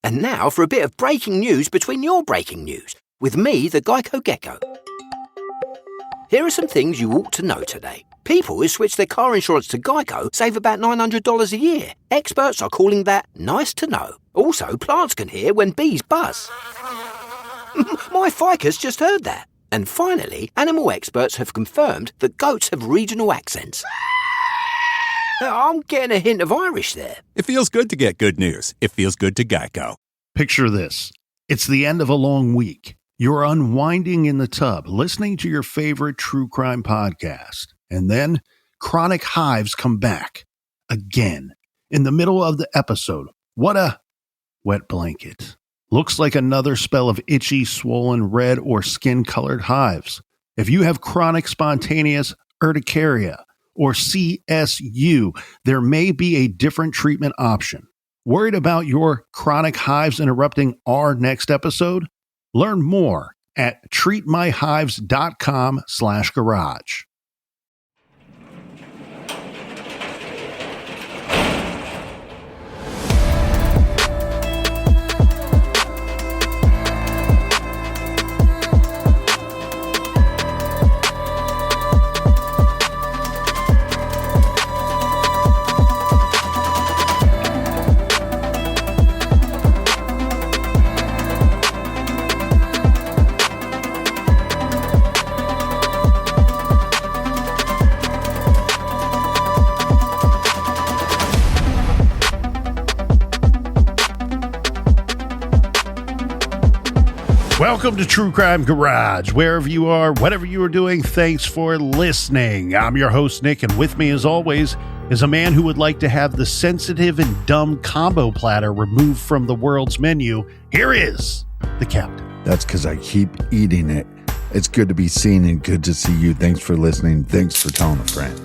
And now for a bit of breaking news between your breaking news, with me, the Geico Gecko. Here are some things you ought to know today. People who switch their car insurance to Geico save about $900 a year. Experts are calling that nice to know. Also, plants can hear when bees buzz. My ficus just heard that. And finally, animal experts have confirmed that goats have regional accents. I'm getting a hint of Irish there. It feels good to get good news. It feels good to Geico. Picture this. It's the end of a long week. You're unwinding in the tub, listening to your favorite true crime podcast. And then chronic hives come back. Again. In the middle of the episode. What a wet blanket. Looks like another spell of itchy, swollen, red, or skin-colored hives. If you have chronic spontaneous urticaria or CSU, there may be a different treatment option. Worried about your chronic hives interrupting our next episode? Learn more at treatmyhives.com/garage. Welcome to True Crime Garage. Wherever you are, whatever you are doing, thanks for listening. I'm your host, Nick, and with me, as always, is a man who would like to have the sensitive and dumb combo platter removed from the world's menu. Here is the captain. That's because I keep eating it. It's good to be seen and good to see you. Thanks for listening. Thanks for telling a friend.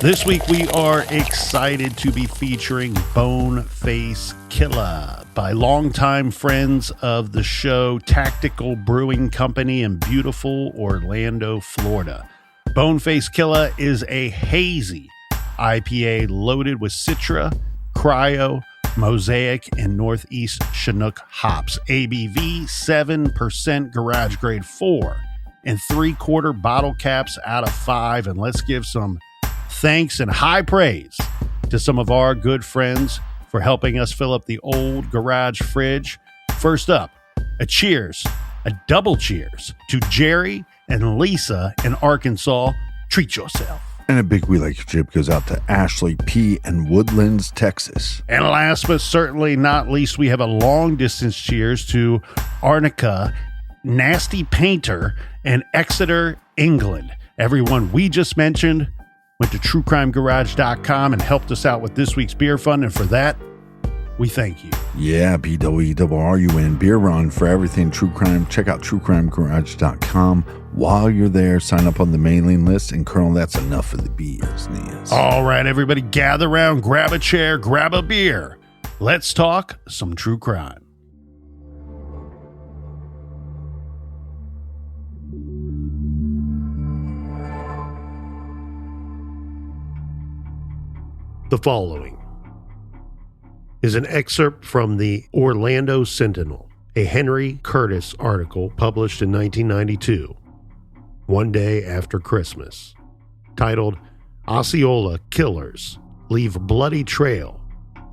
This week, we are excited to be featuring Boneface Killer by longtime friends of the show, Tactical Brewing Company in beautiful Orlando, Florida. Boneface Killer is a hazy IPA loaded with Citra, Cryo, Mosaic, and Northeast Chinook hops. ABV 7%, garage grade 4 and 3/4 bottle caps out of 5. And let's give some thanks and high praise to some of our good friends for helping us fill up the old garage fridge. First up, a double cheers to Jerry and Lisa in Arkansas. Treat yourself. And a big relationship goes out to Ashley P. in Woodlands, Texas. And last but certainly not least, we have a long distance cheers to Arnica, Nasty Painter, and Exeter, England. Everyone we just mentioned went to truecrimegarage.com and helped us out with this week's beer fund, and for that, we thank you. Yeah, BWRUN beer run for everything true crime. Check out truecrimegarage.com. While you're there, sign up on the mailing list, and Colonel, that's enough for the business. All right, everybody, gather around, grab a chair, grab a beer. Let's talk some true crime. The following is an excerpt from the Orlando Sentinel, a Henry Curtis article published in 1992, one day after Christmas, titled Osceola Killers Leave Bloody Trail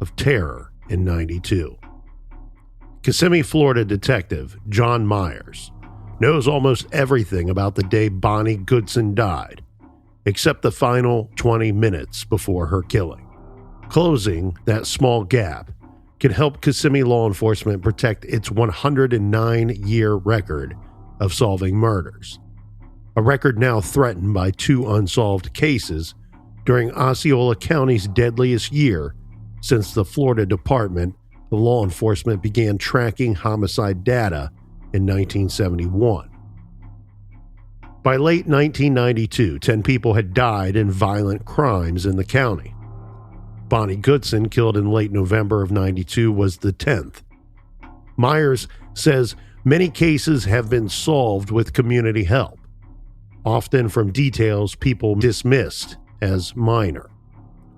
of Terror in 92. Kissimmee, Florida detective John Myers knows almost everything about the day Bonnie Goodson died, except the final 20 minutes before her killing. Closing that small gap can help Kissimmee law enforcement protect its 109-year record of solving murders, a record now threatened by 2 unsolved cases during Osceola County's deadliest year since the Florida Department of Law Enforcement began tracking homicide data in 1971. By late 1992, 10 people had died in violent crimes in the county. Bonnie Goodson, killed in late November of 92, was the 10th. Myers says many cases have been solved with community help, often from details people dismissed as minor.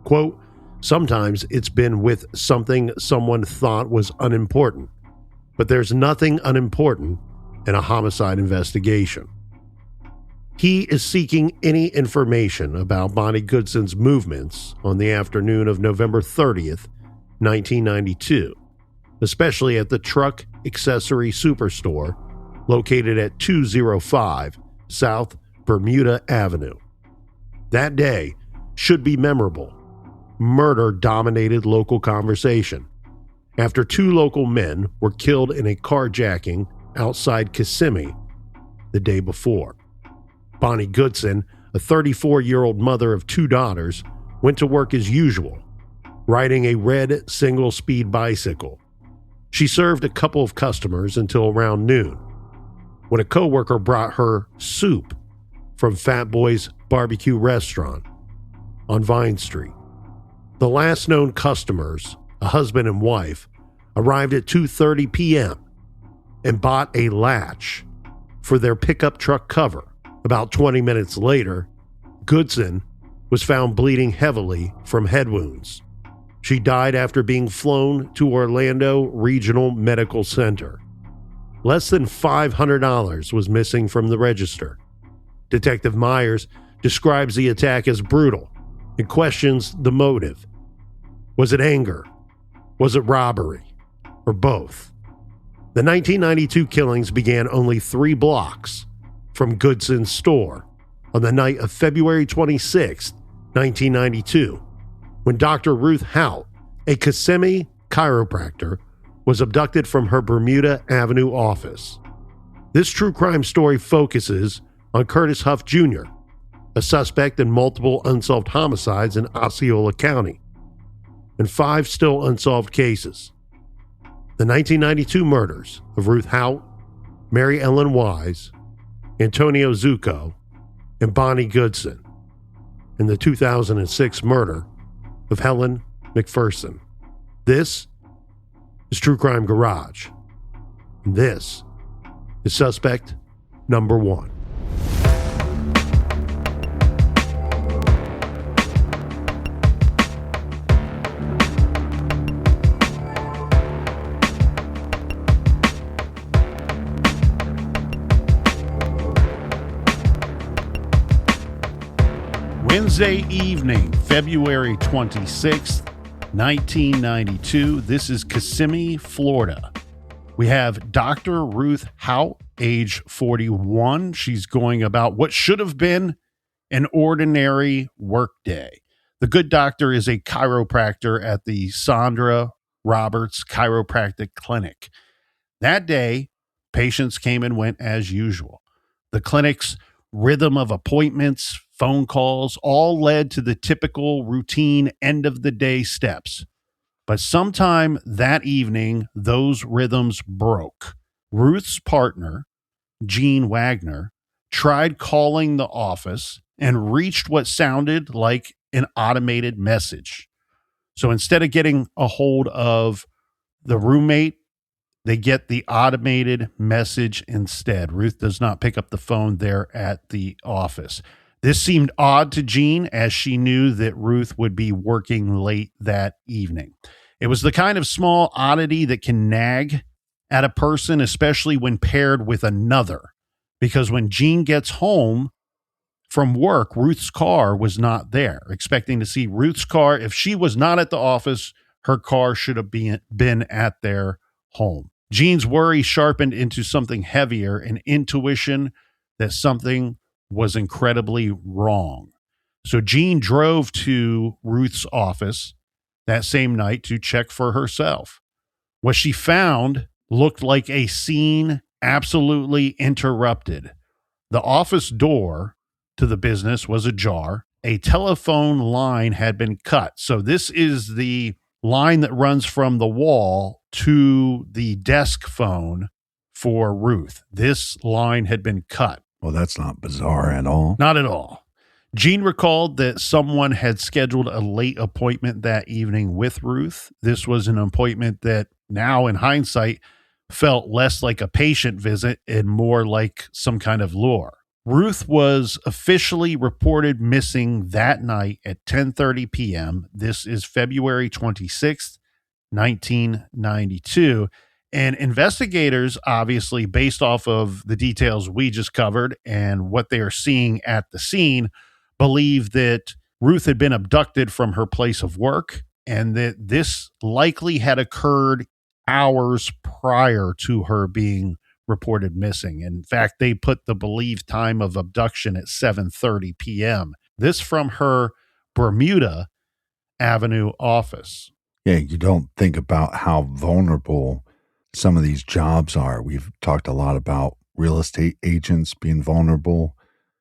Quote, Sometimes it's been with something someone thought was unimportant, but there's nothing unimportant in a homicide investigation. He is seeking any information about Bonnie Goodson's movements on the afternoon of November 30th, 1992, especially at the Truck Accessory Superstore located at 205 South Bermuda Avenue. That day should be memorable. Murder dominated local conversation after 2 local men were killed in a carjacking outside Kissimmee the day before. Bonnie Goodson, a 34-year-old mother of 2 daughters, went to work as usual, riding a red single-speed bicycle. She served a couple of customers until around noon, when a coworker brought her soup from Fat Boy's Barbecue Restaurant on Vine Street. The last known customers, a husband and wife, arrived at 2:30 p.m. and bought a latch for their pickup truck cover. About 20 minutes later, Goodson was found bleeding heavily from head wounds. She died after being flown to Orlando Regional Medical Center. Less than $500 was missing from the register. Detective Myers describes the attack as brutal and questions the motive. Was it anger? Was it robbery? Or both? The 1992 killings began only 3 blocks from Goodson's store on the night of February 26, 1992, when Dr. Ruth Haut, a Kissimmee chiropractor, was abducted from her Bermuda Avenue office. This true crime story focuses on Curtis Huff Junior, a suspect in multiple unsolved homicides in Osceola County, and 5 still unsolved cases. The 1992 murders of Ruth Haut, Mary Ellen Wise, Antonio Zucco, and Bonnie Goodson, and the 2006 murder of Helen McPherson. This is True Crime Garage, and this is Suspect Number 1. Wednesday evening, February 26th, 1992. This is Kissimmee, Florida. We have Dr. Ruth Haut, age 41. She's going about what should have been an ordinary workday. The good doctor is a chiropractor at the Sandra Roberts Chiropractic Clinic. That day, patients came and went as usual. The clinic's rhythm of appointments, phone calls, all led to the typical routine end-of-the-day steps. But sometime that evening, those rhythms broke. Ruth's partner, Gene Wagner, tried calling the office and reached what sounded like an automated message. So instead of getting a hold of the roommate, they get the automated message instead. Ruth does not pick up the phone there at the office. This seemed odd to Jean, as she knew that Ruth would be working late that evening. It was the kind of small oddity that can nag at a person, especially when paired with another. Because when Jean gets home from work, Ruth's car was not there. Expecting to see Ruth's car, if she was not at the office, her car should have been at their home. Jean's worry sharpened into something heavier, an intuition that something was incredibly wrong. So Jean drove to Ruth's office that same night to check for herself. What she found looked like a scene absolutely interrupted. The office door to the business was ajar. A telephone line had been cut. So this is the line that runs from the wall to the desk phone for Ruth. This line had been cut. Well, that's not bizarre at all. Not at all. Jean recalled that someone had scheduled a late appointment that evening with Ruth. This was an appointment that now, in hindsight, felt less like a patient visit and more like some kind of lure. Ruth was officially reported missing that night at 10:30 p.m. This is February 26th, 1992. And investigators, obviously, based off of the details we just covered and what they are seeing at the scene, believe that Ruth had been abducted from her place of work and that this likely had occurred hours prior to her being reported missing. In fact, they put the believed time of abduction at 7:30 p.m. This from her Bermuda Avenue office. Yeah, you don't think about how vulnerable some of these jobs are. We've talked a lot about real estate agents being vulnerable.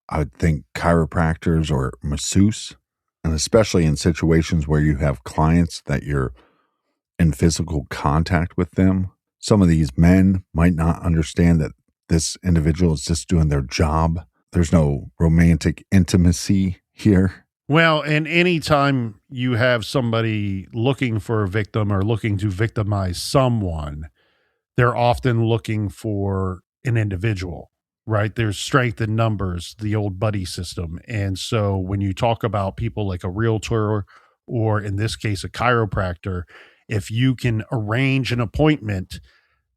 I would think chiropractors or masseuse, and especially in situations where you have clients that you're in physical contact with them. Some of these men might not understand that this individual is just doing their job. There's no romantic intimacy here. Well, and anytime you have somebody looking for a victim or looking to victimize someone, they're often looking for an individual, right? There's strength in numbers, the old buddy system. And so when you talk about people like a realtor or in this case, a chiropractor, if you can arrange an appointment,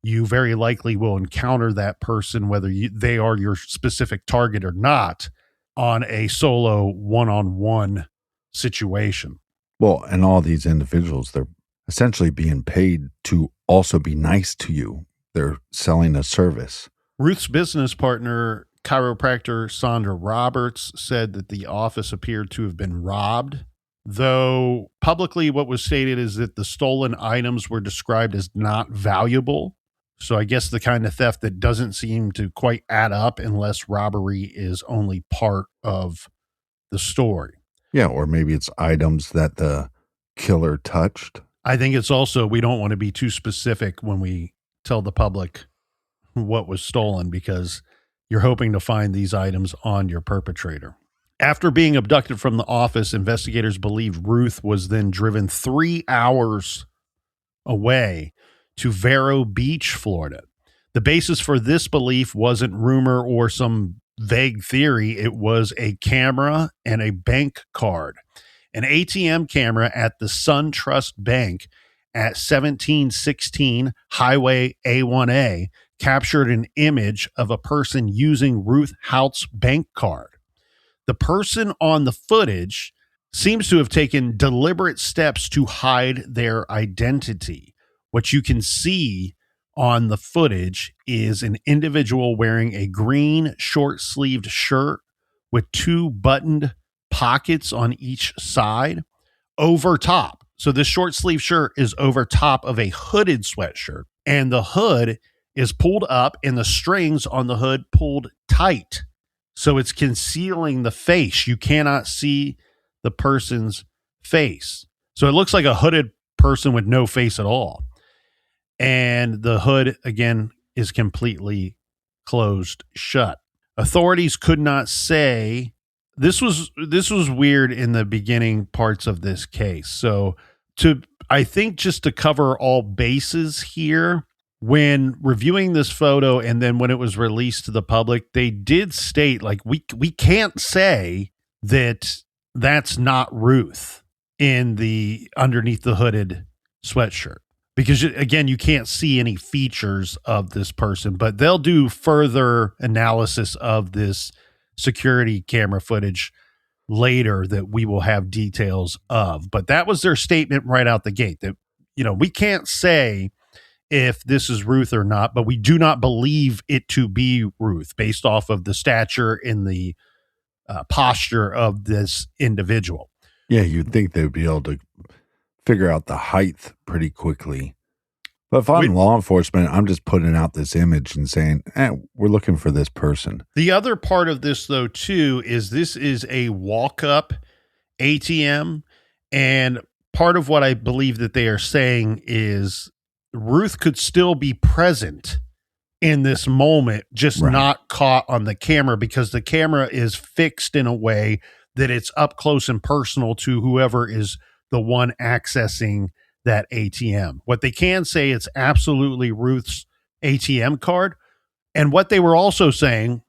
you very likely will encounter that person, whether they are your specific target or not, on a solo one-on-one situation. Well, and all these individuals, they're essentially being paid to also be nice to you. They're selling a service. Ruth's business partner, chiropractor Sandra Roberts, said that the office appeared to have been robbed, though publicly what was stated is that the stolen items were described as not valuable. So I guess the kind of theft that doesn't seem to quite add up unless robbery is only part of the story. Yeah, or maybe it's items that the killer touched. I think it's also, we don't want to be too specific when we tell the public what was stolen because you're hoping to find these items on your perpetrator. After being abducted from the office, investigators believe Ruth was then driven 3 hours away to Vero Beach, Florida. The basis for this belief wasn't rumor or some vague theory. It was a camera and a bank card. An ATM camera at the SunTrust Bank at 1716 Highway A1A captured an image of a person using Ruth Haut's bank card. The person on the footage seems to have taken deliberate steps to hide their identity. What you can see on the footage is an individual wearing a green short-sleeved shirt with 2 buttoned pockets on each side over top. So this short-sleeved shirt is over top of a hooded sweatshirt, and the hood is pulled up and the strings on the hood pulled tight. So it's concealing the face. You cannot see the person's face. So it looks like a hooded person with no face at all. And the hood, again, is completely closed shut. Authorities could not say. This was weird in the beginning parts of this case. So I think just to cover all bases here, when reviewing this photo and then when it was released to the public, they did state, like, we can't say that that's not Ruth in the underneath the hooded sweatshirt. Because, again, you can't see any features of this person, but they'll do further analysis of this security camera footage later that we will have details of. But that was their statement right out the gate, that, we can't say if this is Ruth or not, but we do not believe it to be Ruth based off of the stature and the posture of this individual. Yeah, you'd think they'd be able to figure out the height pretty quickly. But if I'm law enforcement, I'm just putting out this image and saying, we're looking for this person. The other part of this, though, too, is this is a walk-up ATM. And part of what I believe that they are saying is Ruth could still be present in this moment, just not caught on the camera, because the camera is fixed in a way that it's up close and personal to whoever is the one accessing that ATM. What they can say, it's absolutely Ruth's ATM card. And what they were also saying,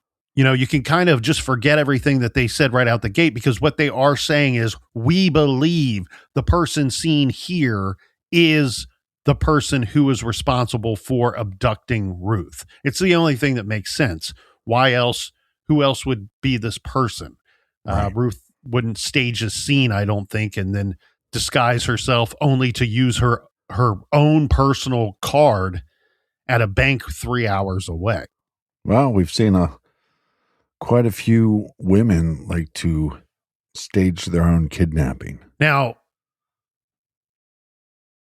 you can kind of just forget everything that they said right out the gate, because what they are saying is, we believe the person seen here is the person who is responsible for abducting Ruth. It's the only thing that makes sense. Why else? Who else would be this person? Right. Ruth wouldn't stage a scene, I don't think, and then disguise herself only to use her own personal card at a bank 3 hours away. Well, we've seen quite a few women like to stage their own kidnapping. Now,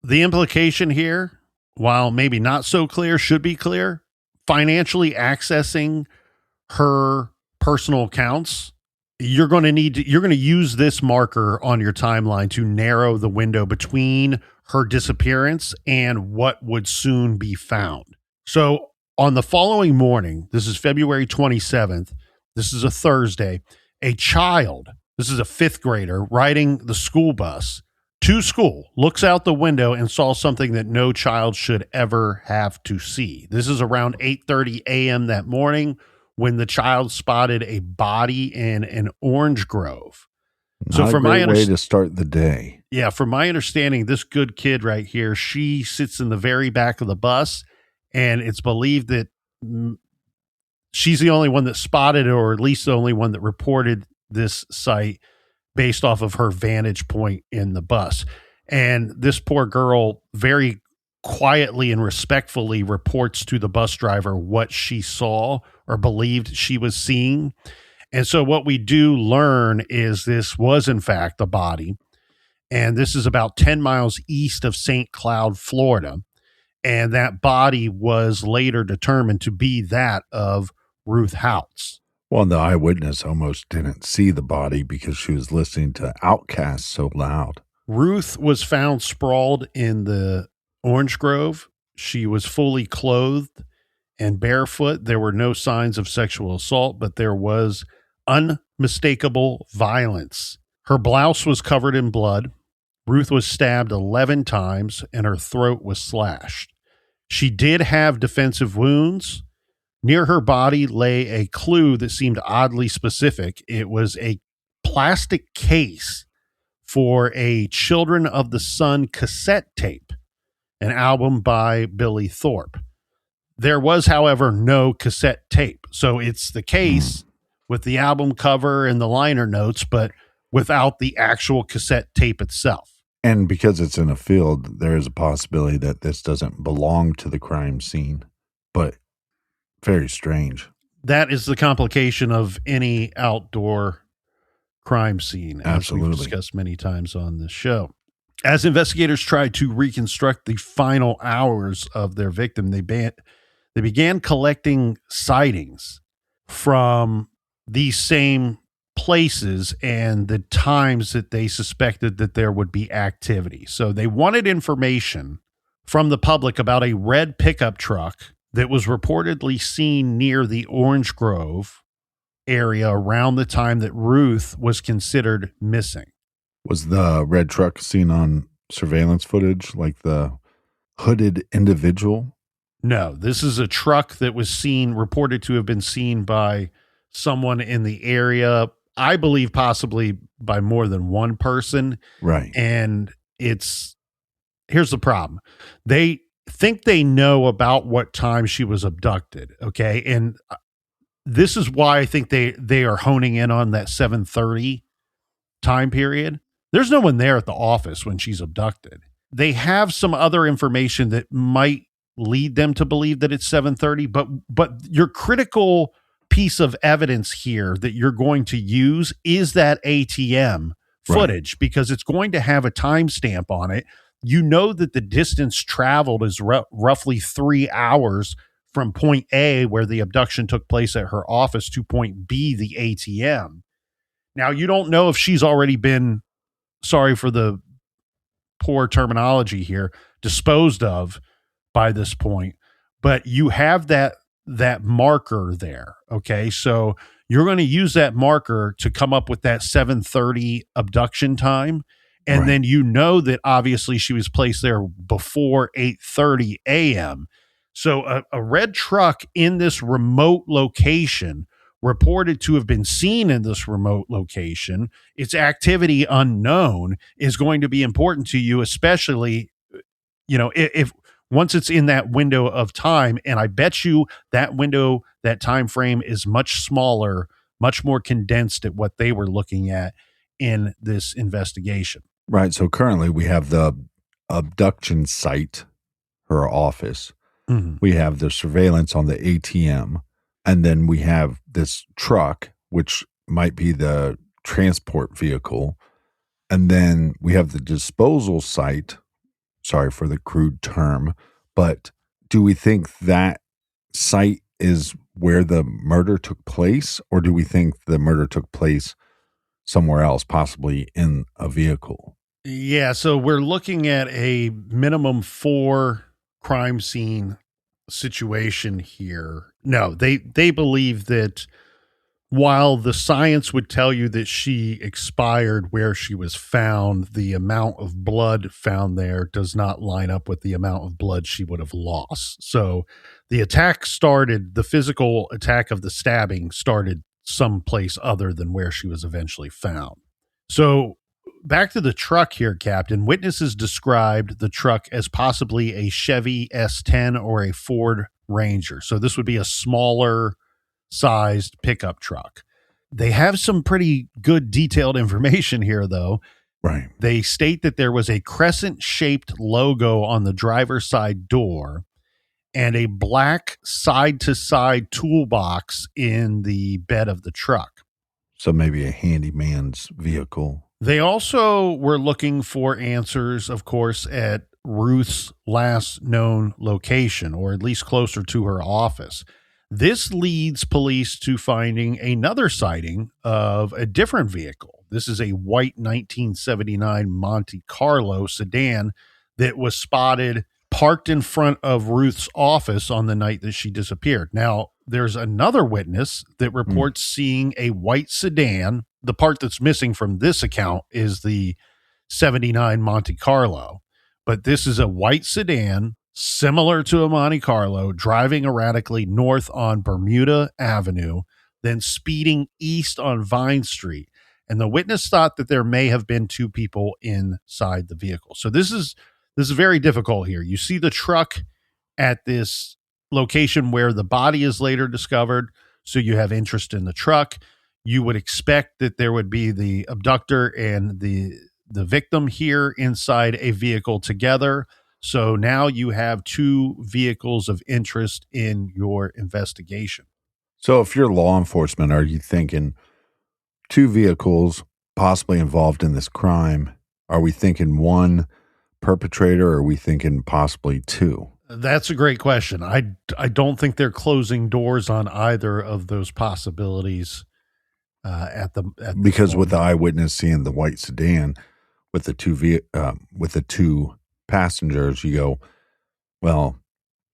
the implication here, while maybe not so clear, should be clear. Financially accessing her personal accounts, you're going to use this marker on your timeline to narrow the window between her disappearance and what would soon be found. So on the following morning, this is February 27th, this is a Thursday, a child, this is a 5th grader, riding the school bus to school, looks out the window and saw something that no child should ever have to see. This is around 8:30 a.m. that morning when the child spotted a body in an orange grove. So Not from a my great way to start the day. Yeah, from my understanding, this good kid right here, she sits in the very back of the bus, and it's believed that she's the only one that spotted it, or at least the only one that reported this site based off of her vantage point in the bus. And this poor girl very quietly and respectfully reports to the bus driver what she saw or believed she was seeing. And so what we do learn is this was in fact a body. And this is about 10 miles east of St. Cloud, Florida. And that body was later determined to be that of Ruth Haut. Well, the eyewitness almost didn't see the body because she was listening to Outkast so loud. Ruth was found sprawled in the orange grove. She was fully clothed and barefoot. There were no signs of sexual assault, but there was unmistakable violence. Her blouse was covered in blood. Ruth was stabbed 11 times and her throat was slashed. She did have defensive wounds. Near her body lay a clue that seemed oddly specific. It was a plastic case for a Children of the Sun cassette tape, an album by Billy Thorpe. There was, however, no cassette tape. So it's the case with the album cover and the liner notes, but without the actual cassette tape itself. And because it's in a field, there is a possibility that this doesn't belong to the crime scene, but very strange. That is the complication of any outdoor crime scene, as we've discussed many times on this show. As investigators tried to reconstruct the final hours of their victim, they began collecting sightings from these same places and the times that they suspected that there would be activity. So they wanted information from the public about a red pickup truck that was reportedly seen near the Orange Grove area around the time that Ruth was considered missing. Was the red truck seen on surveillance footage, like the hooded individual? No, this is a truck that was reported to have been seen by someone in the area, I believe possibly by more than one person. Right. And here's the problem. They think they know about what time she was abducted. Okay. And this is why I think they are honing in on that 7:30 time period. There's no one there at the office when she's abducted. They have some other information that might lead them to believe that it's 7:30, but your critical piece of evidence here that you're going to use is that ATM footage, because it's going to have a timestamp on it. You know that the distance traveled is roughly 3 hours from point A, where the abduction took place at her office, to point B, the ATM. Now, you don't know if she's already been, sorry for the poor terminology here, disposed of by this point, but you have that marker there. Okay. So you're going to use that marker to come up with that 7:30 abduction time. And then you know that obviously she was placed there before 8:30 a.m. So a red truck in this remote location reported to have been seen in this remote location, its activity unknown is going to be important to you, especially, if once it's in that window of time. And I bet you that window, that time frame is much smaller, much more condensed at what they were looking at in this investigation. Right. So currently we have the abduction site, her office. Mm-hmm. We have the surveillance on the ATM. And then we have this truck, which might be the transport vehicle. And then we have the disposal site. Sorry for the crude term, but do we think that site is where the murder took place, or do we think the murder took place somewhere else, possibly in a vehicle? Yeah, so we're looking at a minimum 4 crime scene situation here. No, they believe that while the science would tell you that she expired where she was found, the amount of blood found there does not line up with the amount of blood she would have lost. So the physical attack of the stabbing started someplace other than where she was eventually found. So back to the truck here, Captain. Witnesses described the truck as possibly a Chevy S10 or a Ford Ranger. So this would be a smaller sized pickup truck. They have some pretty good detailed information here, though. Right. They state that there was a crescent-shaped logo on the driver's side door and a black side-to-side toolbox in the bed of the truck. So maybe a handyman's vehicle. They also were looking for answers, of course, at Ruth's last known location, or at least closer to her office. This leads police to finding another sighting of a different vehicle. This is a white 1979 Monte Carlo sedan that was spotted parked in front of Ruth's office on the night that she disappeared. Now, there's another witness that reports seeing a white sedan. The part that's missing from this account is the 79 Monte Carlo, but this is a white sedan similar to a Monte Carlo, driving erratically north on Bermuda Avenue, then speeding east on Vine Street. And the witness thought that there may have been 2 people inside the vehicle. So this is very difficult here. You see the truck at this location where the body is later discovered, so you have interest in the truck. You would expect that there would be the abductor and the victim here inside a vehicle together. So now you have 2 vehicles of interest in your investigation. So if you're law enforcement, are you thinking 2 vehicles possibly involved in this crime? Are we thinking 1 perpetrator, or are we thinking possibly 2? That's a great question. I don't think they're closing doors on either of those possibilities because with the eyewitness seeing the white sedan with the 2 passengers, you go, well,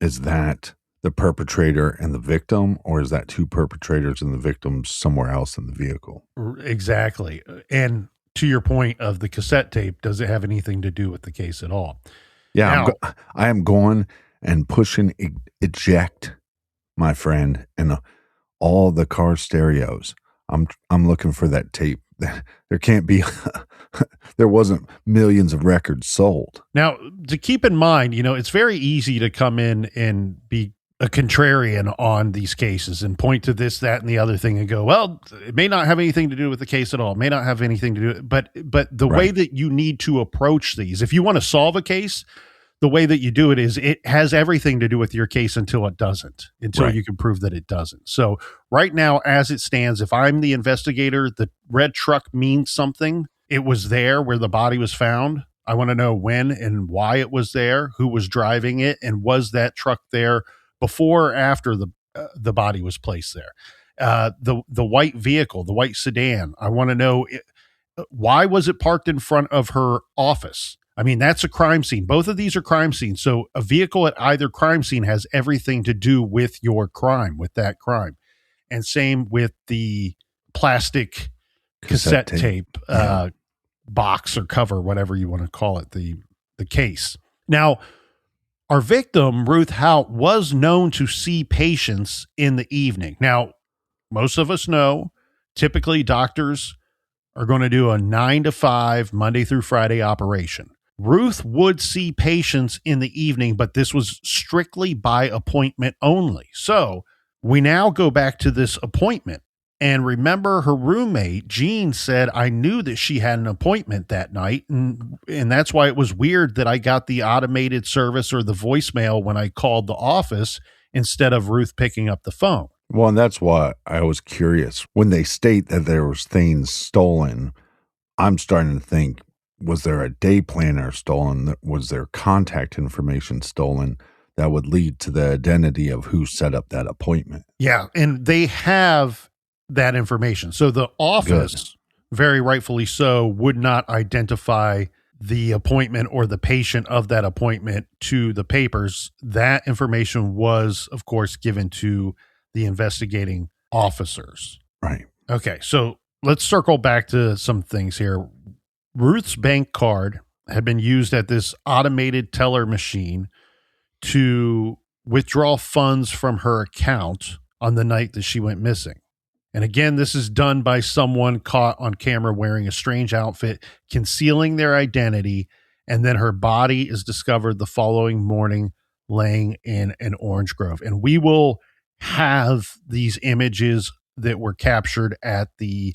is that the perpetrator and the victim, or is that 2 perpetrators and the victim somewhere else in the vehicle? Exactly. And to your point of the cassette tape, does it have anything to do with the case at all? Yeah, I am going and pushing eject, my friend, and all the car stereos. I'm looking for that tape. There can't be, there wasn't millions of records sold. Now, to keep in mind, it's very easy to come in and be a contrarian on these cases and point to this, that, and the other thing and go, well, it may not have anything to do with the case at all. It may not have anything to do, but the way that you need to approach these, if you want to solve a case, the way that you do it is it has everything to do with your case until it doesn't, until you can prove that it doesn't. So right now, as it stands, if I'm the investigator, the red truck means something. It was there where the body was found. I want to know when and why it was there, who was driving it, and was that truck there before or after the body was placed there. The white vehicle, the white sedan, I want to know why was it parked in front of her office? I mean, that's a crime scene. Both of these are crime scenes. So a vehicle at either crime scene has everything to do with your crime, with that crime. And same with the plastic cassette tape box or cover, whatever you want to call it, the case. Now, our victim, Ruth Haut, was known to see patients in the evening. Now, most of us know, typically doctors are going to do a 9 to 5 Monday through Friday operation. Ruth would see patients in the evening, but this was strictly by appointment only. So we now go back to this appointment. And remember, her roommate, Jean, said, I knew that she had an appointment that night. And that's why it was weird that I got the automated service or the voicemail when I called the office instead of Ruth picking up the phone. Well, and that's why I was curious. When they state that there was things stolen, I'm starting to think, was there a day planner stolen? Was there contact information stolen that would lead to the identity of who set up that appointment? Yeah, and they have that information. So the office, very rightfully so, would not identify the appointment or the patient of that appointment to the papers. That information was, of course, given to the investigating officers. Right. Okay, so let's circle back to some things here. Ruth's bank card had been used at this automated teller machine to withdraw funds from her account on the night that she went missing. And again, this is done by someone caught on camera wearing a strange outfit, concealing their identity, and then her body is discovered the following morning laying in an orange grove. And we will have these images that were captured at the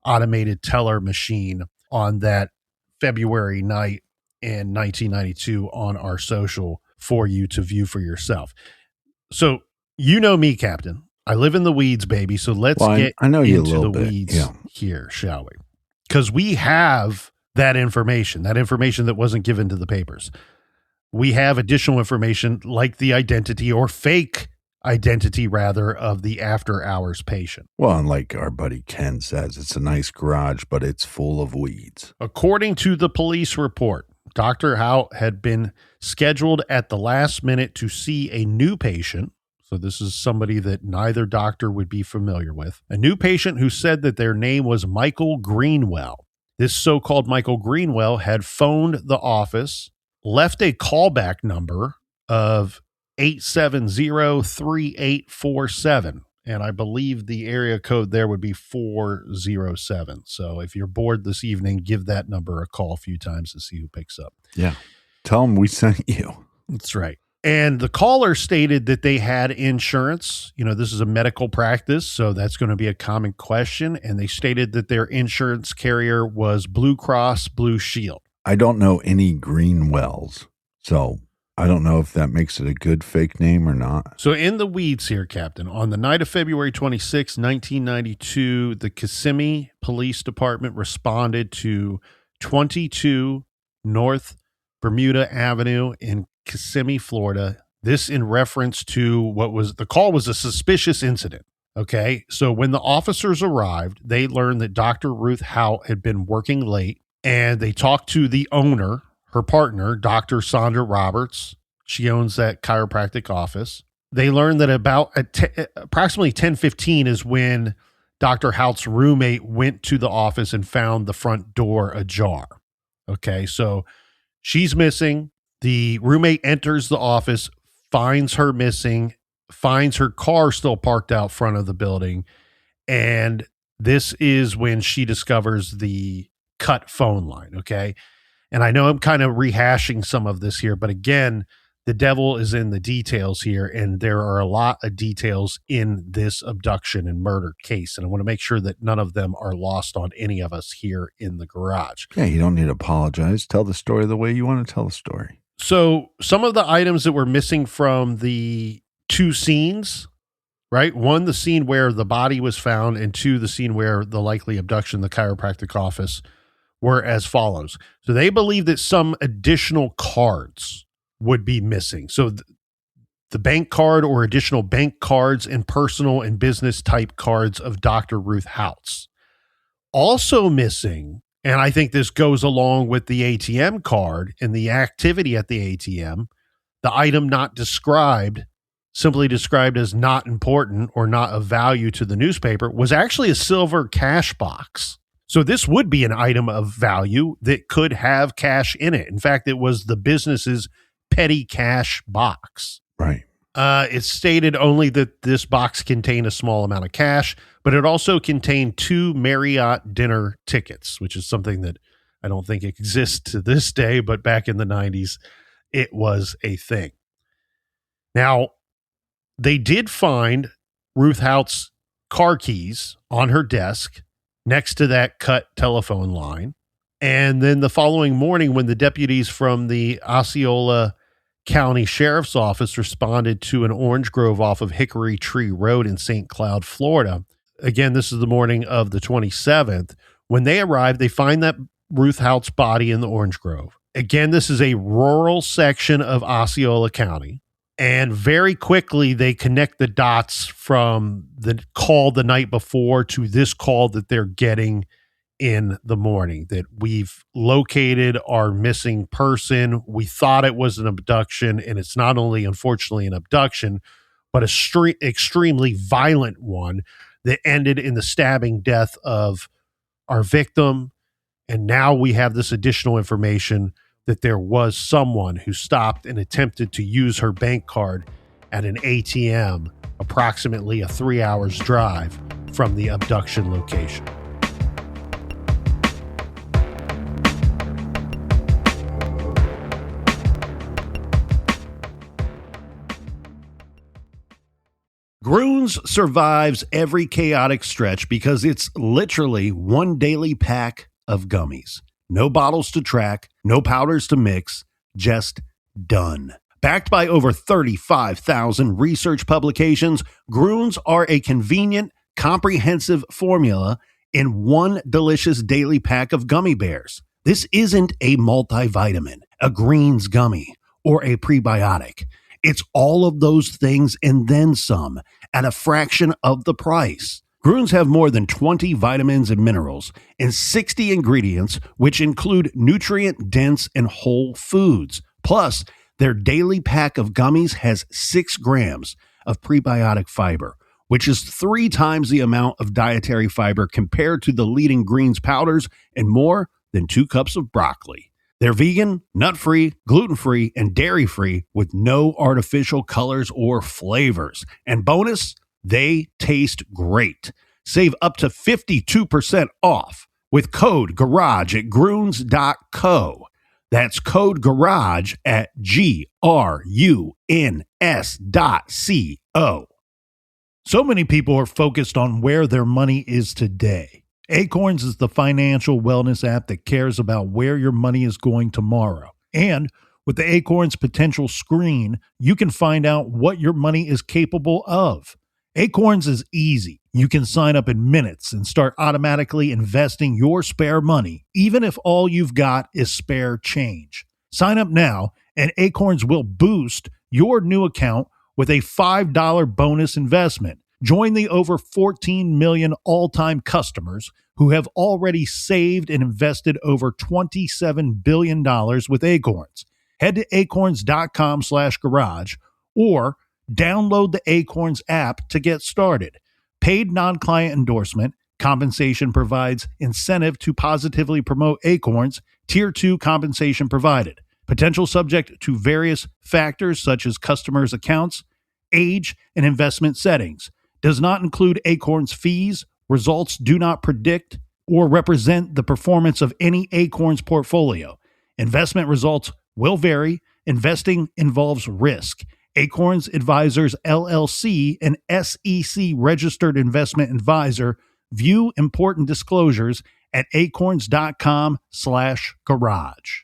automated teller machine on that February night in 1992 on our social for you to view for yourself. So you know me, Captain. I live in the weeds, baby. So let's get I know you into a the little bit. weeds here, shall we? Because we have that information that wasn't given to the papers. We have additional information like the identity or fake identity, rather, of the after hours patient. Well, and like our buddy Ken says, it's a nice garage, but it's full of weeds. According to the police report, Dr. Haut had been scheduled at the last minute to see a new patient. So this is somebody that neither doctor would be familiar with. A new patient who said that their name was Michael Greenwell. This so-called Michael Greenwell had phoned the office, left a callback number of 870-3847. And I believe the area code there would be 407. So if you're bored this evening, give that number a call a few times to see who picks up. Yeah. Tell them we sent you. That's right. And the caller stated that they had insurance. You know, this is a medical practice, so that's going to be a common question. And they stated that their insurance carrier was Blue Cross Blue Shield. I don't know any Greenwells, so I don't know if that makes it a good fake name or not. So in the weeds here, Captain, on the night of February 26, 1992, the Kissimmee Police Department responded to 22 North Bermuda Avenue in Kissimmee, Florida. This in reference to the call was a suspicious incident. Okay. So when the officers arrived, they learned that Dr. Ruth Haut had been working late, and they talked to the owner, her partner, Dr. Sandra Roberts. She owns that chiropractic office. They learned that approximately 10:15 is when Dr. Haut's roommate went to the office and found the front door ajar. Okay. So she's missing. The roommate enters the office, finds her missing, finds her car still parked out front of the building. And this is when she discovers the cut phone line. Okay. And I know I'm kind of rehashing some of this here, but again, the devil is in the details here. And there are a lot of details in this abduction and murder case. And I want to make sure that none of them are lost on any of us here in the garage. Yeah, you don't need to apologize. Tell the story the way you want to tell the story. So some of the items that were missing from the two scenes, right? One, the scene where the body was found, and two, the scene where the likely abduction, the chiropractic office, were as follows. So they believe that some additional cards would be missing. So the bank card or additional bank cards and personal and business type cards of Dr. Ruth Haut's. Also missing, and I think this goes along with the ATM card and the activity at the ATM, the item not described, simply described as not important or not of value to the newspaper, was actually a silver cash box. So this would be an item of value that could have cash in it. In fact, it was the business's petty cash box. Right. It stated only that this box contained a small amount of cash, but it also contained 2 Marriott dinner tickets, which is something that I don't think exists to this day, but back in the 90s, it was a thing. Now, they did find Ruth Haut's car keys on her desk next to that cut telephone line. And then the following morning, when the deputies from the Osceola County Sheriff's Office responded to an orange grove off of Hickory Tree Road in St. Cloud, Florida, again, this is the morning of the 27th. When they arrived, they find that Ruth Haut's body in the orange grove. Again, this is a rural section of Osceola County. And very quickly, they connect the dots from the call the night before to this call that they're getting in the morning, that we've located our missing person. We thought it was an abduction, and it's not only, unfortunately, an abduction, but a extremely violent one that ended in the stabbing death of our victim. And now we have this additional information that there was someone who stopped and attempted to use her bank card at an ATM approximately a 3 hours drive from the abduction location. Groons survives every chaotic stretch because it's literally one daily pack of gummies. No bottles to track, no powders to mix, just done. Backed by over 35,000 research publications, Groons are a convenient, comprehensive formula in one delicious daily pack of gummy bears. This isn't a multivitamin, a greens gummy, or a prebiotic. It's all of those things and then some at a fraction of the price. Groons have more than 20 vitamins and minerals and 60 ingredients, which include nutrient-dense and whole foods. Plus, their daily pack of gummies has 6 grams of prebiotic fiber, which is 3 times the amount of dietary fiber compared to the leading greens powders and more than 2 cups of broccoli. They're vegan, nut-free, gluten-free, and dairy-free with no artificial colors or flavors. And bonus, they taste great. Save up to 52% off with code GARAGE at Groons.co. That's code GARAGE at GRUNS.co. So many people are focused on where their money is today. Acorns is the financial wellness app that cares about where your money is going tomorrow. And with the Acorns Potential Screen, you can find out what your money is capable of. Acorns is easy. You can sign up in minutes and start automatically investing your spare money, even if all you've got is spare change. Sign up now, and Acorns will boost your new account with a $5 bonus investment. Join the over 14 million all-time customers who have already saved and invested over $27 billion with Acorns. Head to acorns.com/garage or download the Acorns app to get started. Paid non-client endorsement. Compensation provides incentive to positively promote Acorns. Tier 2 compensation provided. Potential subject to various factors such as customers' accounts, age, and investment settings. Does not include Acorns fees. Results do not predict or represent the performance of any Acorns portfolio. Investment results will vary. Investing involves risk. Acorns Advisors LLC, an SEC registered investment advisor. View important disclosures at acorns.com/garage.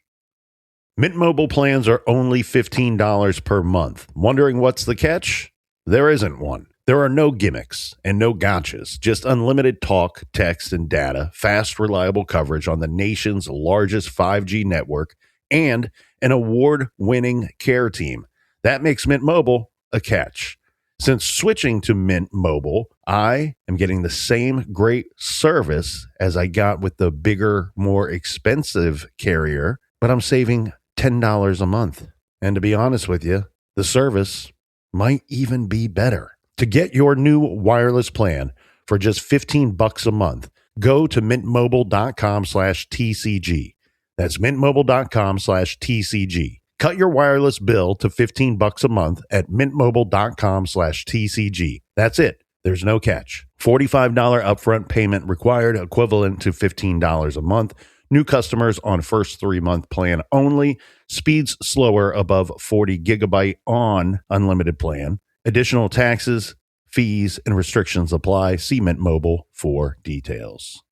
Mint Mobile plans are only $15 per month. Wondering what's the catch? There isn't one. There are no gimmicks and no gotchas, just unlimited talk, text, and data, fast, reliable coverage on the nation's largest 5G network, and an award-winning care team. That makes Mint Mobile a catch. Since switching to Mint Mobile, I am getting the same great service as I got with the bigger, more expensive carrier, but I'm saving $10 a month. And to be honest with you, the service might even be better. To get your new wireless plan for just $15 a month, go to mintmobile.com/TCG. That's mintmobile.com/TCG. Cut your wireless bill to $15 a month at mintmobile.com/TCG. That's it. There's no catch. $45 upfront payment required, equivalent to $15 a month. New customers on first 3-month plan only. Speeds slower above 40 gigabyte on unlimited plan. Additional taxes, fees, and restrictions apply. See Mint Mobile for details.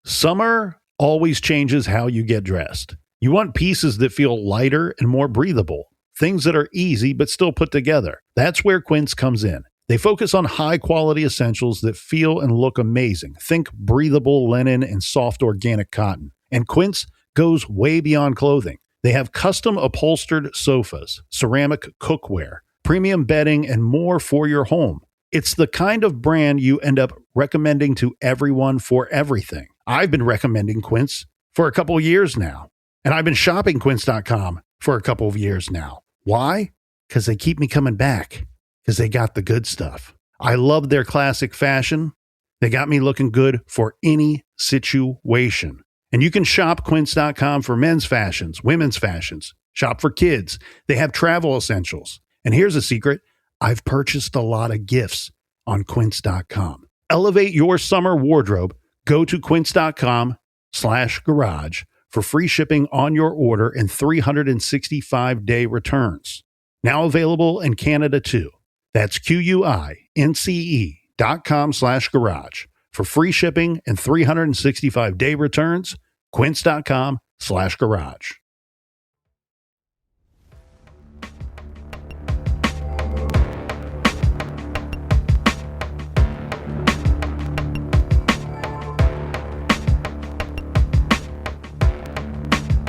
Summer always changes how you get dressed. You want pieces that feel lighter and more breathable. Things that are easy but still put together. That's where Quince comes in. They focus on high-quality essentials that feel and look amazing. Think breathable linen and soft organic cotton. And Quince goes way beyond clothing. They have custom upholstered sofas, ceramic cookware, premium bedding, and more for your home. It's the kind of brand you end up recommending to everyone for everything. I've been recommending Quince for a couple of years now. And I've been shopping Quince.com for a couple of years now. Why? Because they keep me coming back. Because they got the good stuff. I love their classic fashion. They got me looking good for any situation. And you can shop Quince.com for men's fashions, women's fashions. Shop for kids. They have travel essentials. And here's a secret. I've purchased a lot of gifts on Quince.com. Elevate your summer wardrobe. Go to Quince.com/garage for free shipping on your order and 365-day returns. Now available in Canada too. That's QUINCE.com/garage for free shipping and 365-day returns. Quince.com/garage.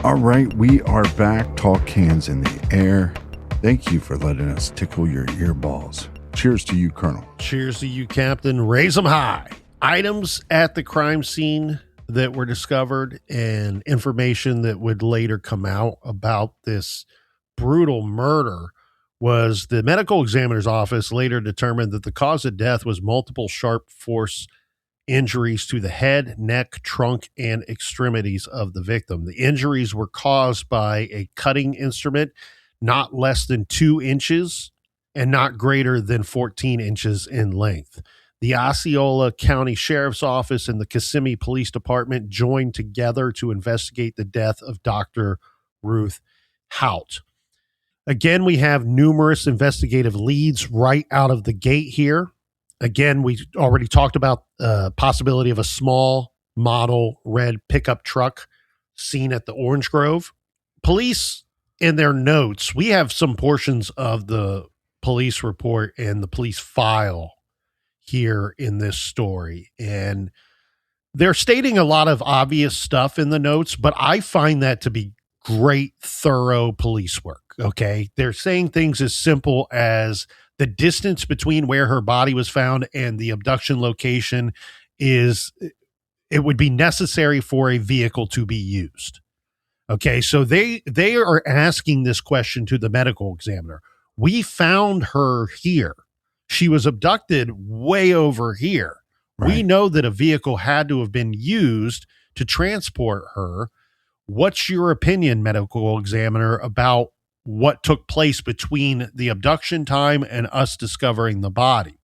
All right, we are back. Talk cans in the air. Thank you for letting us tickle your earballs. Cheers to you, Colonel. Cheers to you, Captain. Raise them high. Items at the crime scene that were discovered and information that would later come out about this brutal murder was the medical examiner's office later determined that the cause of death was multiple sharp force injuries to the head, neck, trunk, and extremities of the victim. The injuries were caused by a cutting instrument not less than 2 inches and not greater than 14 inches in length. The Osceola County Sheriff's Office and the Kissimmee Police Department joined together to investigate the death of Dr. Ruth Haut. Again, we have numerous investigative leads right out of the gate here. Again, we already talked about the possibility of a small model red pickup truck seen at the Orange Grove. Police, in their notes, we have some portions of the police report and the police file here in this story. And they're stating a lot of obvious stuff in the notes, but I find that to be great, thorough police work. Okay. They're saying things as simple as the distance between where her body was found and the abduction location is, it would be necessary for a vehicle to be used. Okay. So they are asking this question to the medical examiner. We found her here. She was abducted way over here. Right. We know that a vehicle had to have been used to transport her. What's your opinion, medical examiner, about what took place between the abduction time and us discovering the body?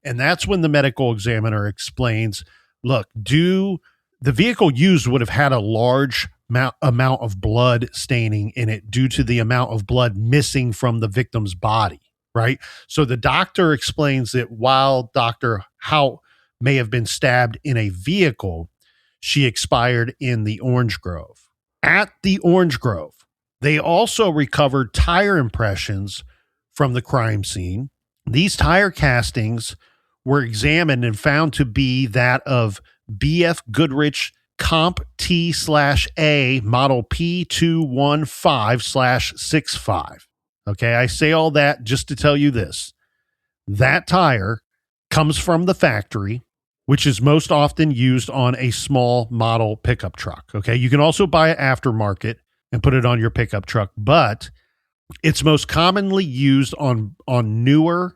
And that's when the medical examiner explains, look, the vehicle used would have had a large amount of blood staining in it due to the amount of blood missing from the victim's body, right? So the doctor explains that while Dr. Haut may have been stabbed in a vehicle, she expired in the Orange Grove. At the Orange Grove, they also recovered tire impressions from the crime scene. These tire castings were examined and found to be that of BF Goodrich Comp T/A model P215/65. Okay, I say all that just to tell you this. That tire comes from the factory, which is most often used on a small model pickup truck. Okay, you can also buy it aftermarket and put it on your pickup truck, but it's most commonly used on newer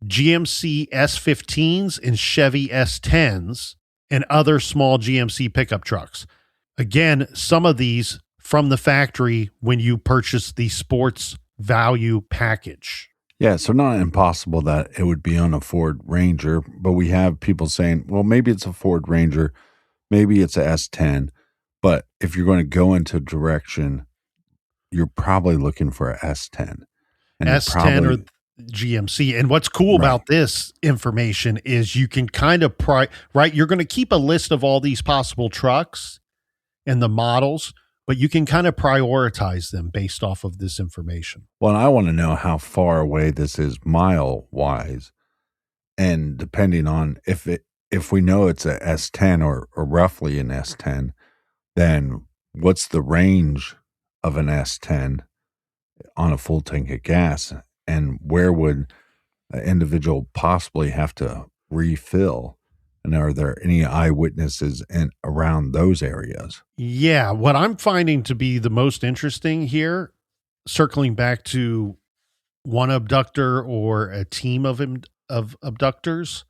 GMC S15s and Chevy S10s and other small GMC pickup trucks. Again, some of these from the factory when you purchase the sports value package. Yeah, so not impossible that it would be on a Ford Ranger, but we have people saying, well, maybe it's a Ford Ranger, maybe it's a S10, but if you're going to go into direction, you're probably looking for a S10. And S10 or GMC. And what's cool about this information is you can kind of right? You're going to keep a list of all these possible trucks and the models, but you can kind of prioritize them based off of this information. Well, and I want to know how far away this is mile-wise, and depending on if we know it's a S10 or roughly an S10, then what's the range of an S10 on a full tank of gas, and where would an individual possibly have to refill? And are there any eyewitnesses around those areas? Yeah, what I'm finding to be the most interesting here, circling back to one abductor or a team of abductors,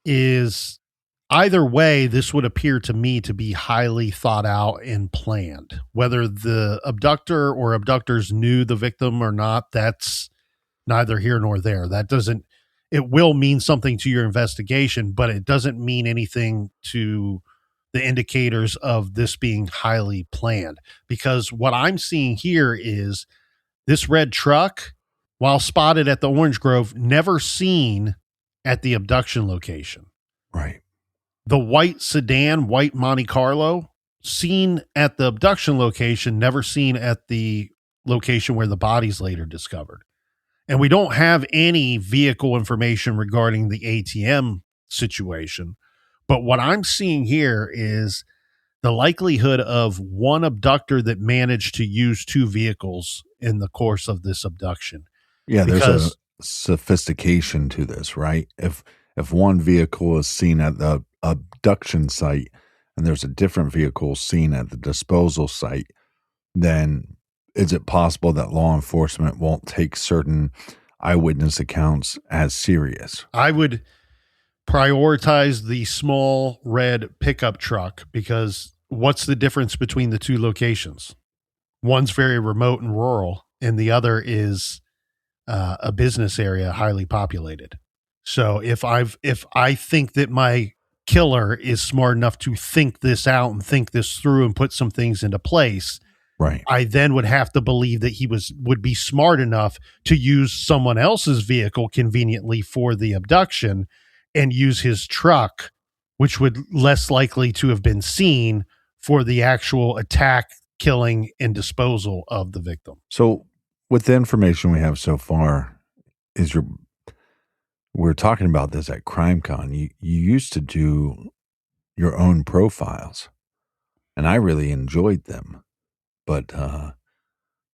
is either way, this would appear to me to be highly thought out and planned. Whether the abductor or abductors knew the victim or not, that's neither here nor there. It will mean something to your investigation, but it doesn't mean anything to the indicators of this being highly planned. Because what I'm seeing here is this red truck, while spotted at the Orange Grove, never seen at the abduction location. Right. The white sedan, white Monte Carlo, seen at the abduction location, never seen at the location where the body's later discovered. And we don't have any vehicle information regarding the ATM situation. But what I'm seeing here is the likelihood of one abductor that managed to use two vehicles in the course of this abduction. Yeah, there's a sophistication to this, right? If one vehicle is seen at the abduction site and there's a different vehicle seen at the disposal site, then is it possible that law enforcement won't take certain eyewitness accounts as serious? I would prioritize the small red pickup truck, because what's the difference between the two locations? One's very remote and rural, and the other is a business area highly populated. So if I think that my killer is smart enough to think this out and think this through and put some things into place, right, I then would have to believe that he would be smart enough to use someone else's vehicle conveniently for the abduction and use his truck, which would less likely to have been seen for the actual attack, killing, and disposal of the victim. So with the information we have so far, we're talking about this at CrimeCon. You used to do your own profiles, and I really enjoyed them, but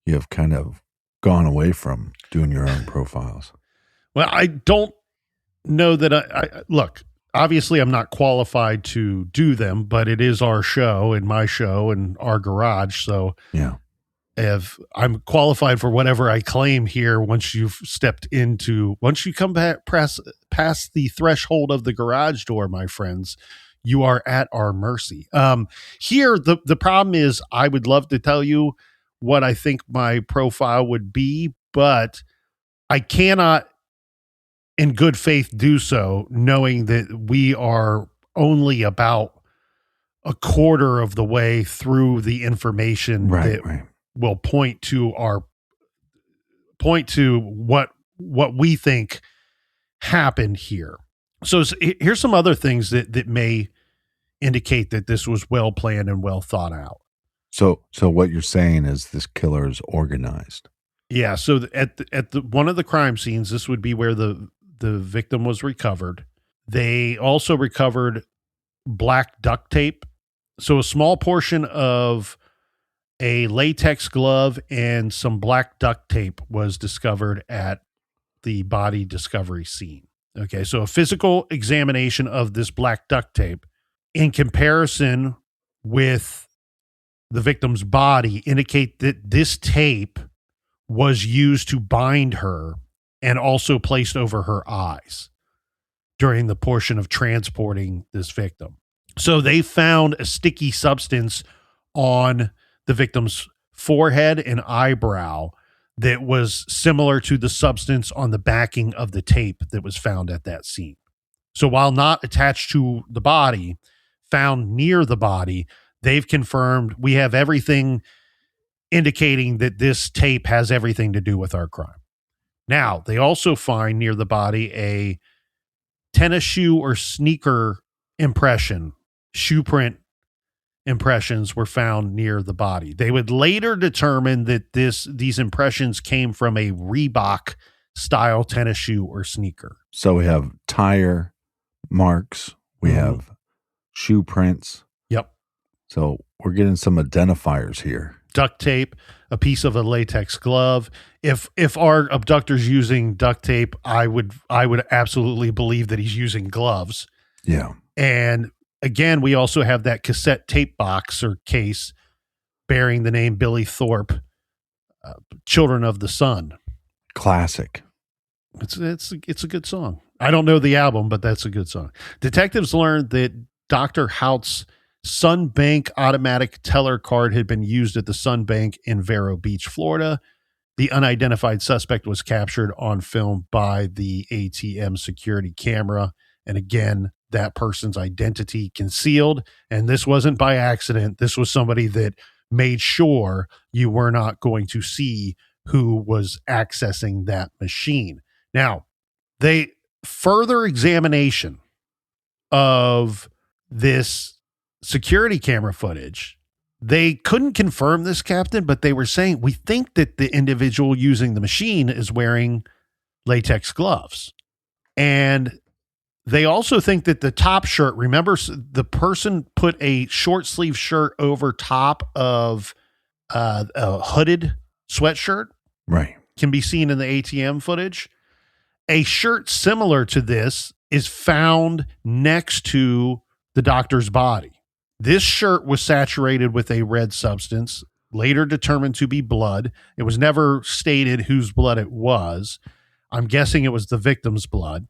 you have kind of gone away from doing your own profiles. Well, I don't know that I look, obviously I'm not qualified to do them, but it is our show and my show and our garage. So yeah, if I'm qualified for whatever I claim here, once you come back past the threshold of the garage door, my friends, you are at our mercy. Here, the problem is I would love to tell you what I think my profile would be, but I cannot in good faith do so, knowing that we are only about a quarter of the way through the information that will point to what we think happened here. So here's some other things that may indicate that this was well planned and well thought out. So what you're saying is this killer is organized. Yeah. So at one of the crime scenes, this would be where the victim was recovered. They also recovered black duct tape. So a small portion of a latex glove and some black duct tape was discovered at the body discovery scene. Okay, so a physical examination of this black duct tape in comparison with the victim's body indicate that this tape was used to bind her and also placed over her eyes during the portion of transporting this victim. So they found a sticky substance on the victim's forehead and eyebrow that was similar to the substance on the backing of the tape that was found at that scene. So while not attached to the body, found near the body, they've confirmed we have everything indicating that this tape has everything to do with our crime. Now, they also find near the body a tennis shoe or sneaker impression. Shoe print impressions were found near the body. They would later determine that these impressions came from a Reebok style tennis shoe or sneaker. So we have tire marks, we have shoe prints. Yep. So we're getting some identifiers here. Duct tape, a piece of a latex glove. If our abductor's using duct tape, I would absolutely believe that he's using gloves. Yeah. And again, we also have that cassette tape box or case bearing the name Billy Thorpe, Children of the Sun. Classic. It's a good song. I don't know the album, but that's a good song. Detectives learned that Dr. Haut's Sunbank automatic teller card had been used at the Sunbank in Vero Beach, Florida. The unidentified suspect was captured on film by the ATM security camera. And again, that person's identity concealed. And this wasn't by accident. This was somebody that made sure you were not going to see who was accessing that machine. Now, they further examination of this security camera footage, they couldn't confirm this, Captain, but they were saying, we think that the individual using the machine is wearing latex gloves. And they also think that the top shirt, remember, the person put a short sleeve shirt over top of a hooded sweatshirt. Right. Can be seen in the ATM footage. A shirt similar to this is found next to the doctor's body. This shirt was saturated with a red substance, later determined to be blood. It was never stated whose blood it was. I'm guessing it was the victim's blood.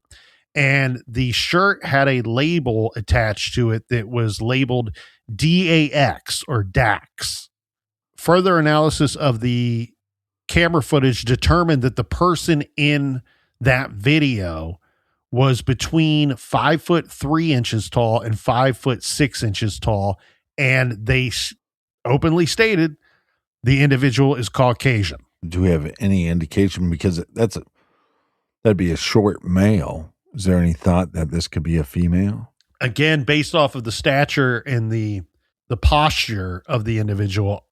And the shirt had a label attached to it that was labeled DAX or DAX. Further analysis of the camera footage determined that the person in that video was between 5'3" tall and 5'6" tall. And they openly stated the individual is Caucasian. Do we have any indication? Because that'd be a short male. Is there any thought that this could be a female? Again, based off of the stature and the posture of the individual,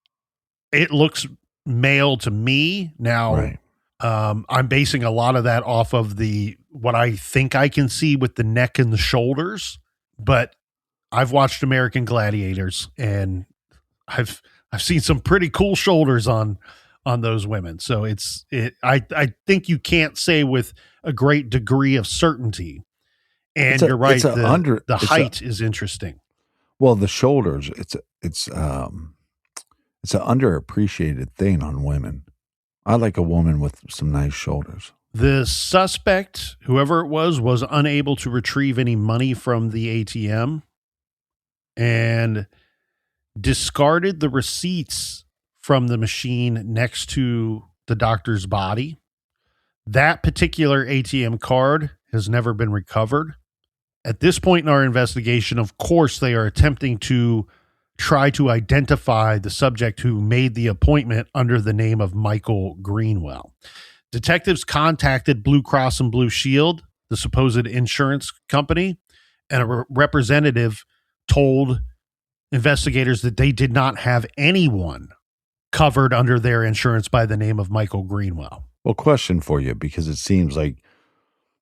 it looks male to me. Now, Right. I'm basing a lot of that off of what I think I can see with the neck and the shoulders, but I've watched American Gladiators and I've seen some pretty cool shoulders on those women. So I think you can't say with a great degree of certainty. And you're right. The height is interesting. Well, the shoulders, it's an underappreciated thing on women. I like a woman with some nice shoulders. The suspect, whoever it was unable to retrieve any money from the ATM and discarded the receipts from the machine next to the doctor's body. That particular ATM card has never been recovered. At this point in our investigation, of course, they are attempting to try to identify the subject who made the appointment under the name of Michael Greenwell. Detectives contacted Blue Cross and Blue Shield, the supposed insurance company, and a representative told investigators that they did not have anyone covered under their insurance by the name of Michael Greenwell. Well, question for you, because it seems like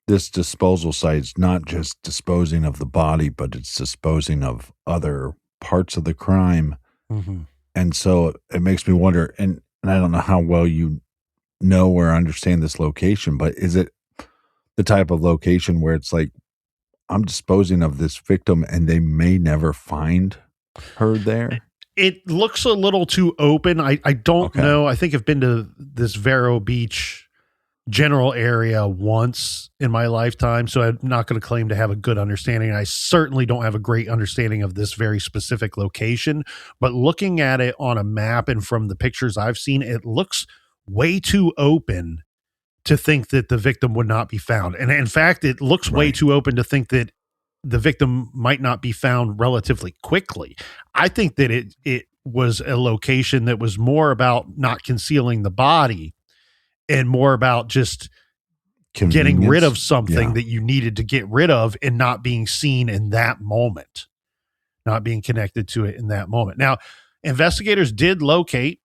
this disposal site's not just disposing of the body, but it's disposing of other parts of the crime. Mm-hmm. And so it makes me wonder, and I don't know how well you know or understand this location, but is it the type of location where it's like, I'm disposing of this victim and they may never find her there? It looks a little too open. I don't know. I think I've been to this Vero Beach general area once in my lifetime, so I'm not going to claim to have a good understanding. I certainly don't have a great understanding of this very specific location, but looking at it on a map and from the pictures I've seen, it looks way too open to think that the victim would not be found. And in fact, it looks way too open to think that the victim might not be found relatively quickly. I think that it was a location that was more about not concealing the body and more about just getting rid of something that you needed to get rid of and not being seen in that moment, not being connected to it in that moment. Now, investigators did locate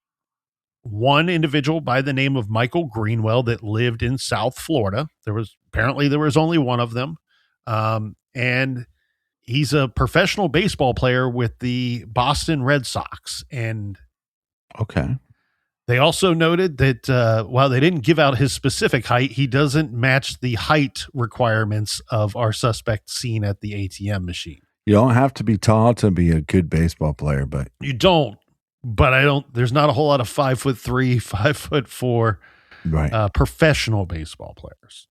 one individual by the name of Michael Greenwell that lived in South Florida. There was only one of them. And he's a professional baseball player with the Boston Red Sox. And they also noted that while they didn't give out his specific height, he doesn't match the height requirements of our suspect seen at the ATM machine. You don't have to be tall to be a good baseball player, but you don't. But there's not a whole lot of 5'3", 5'4", professional baseball players.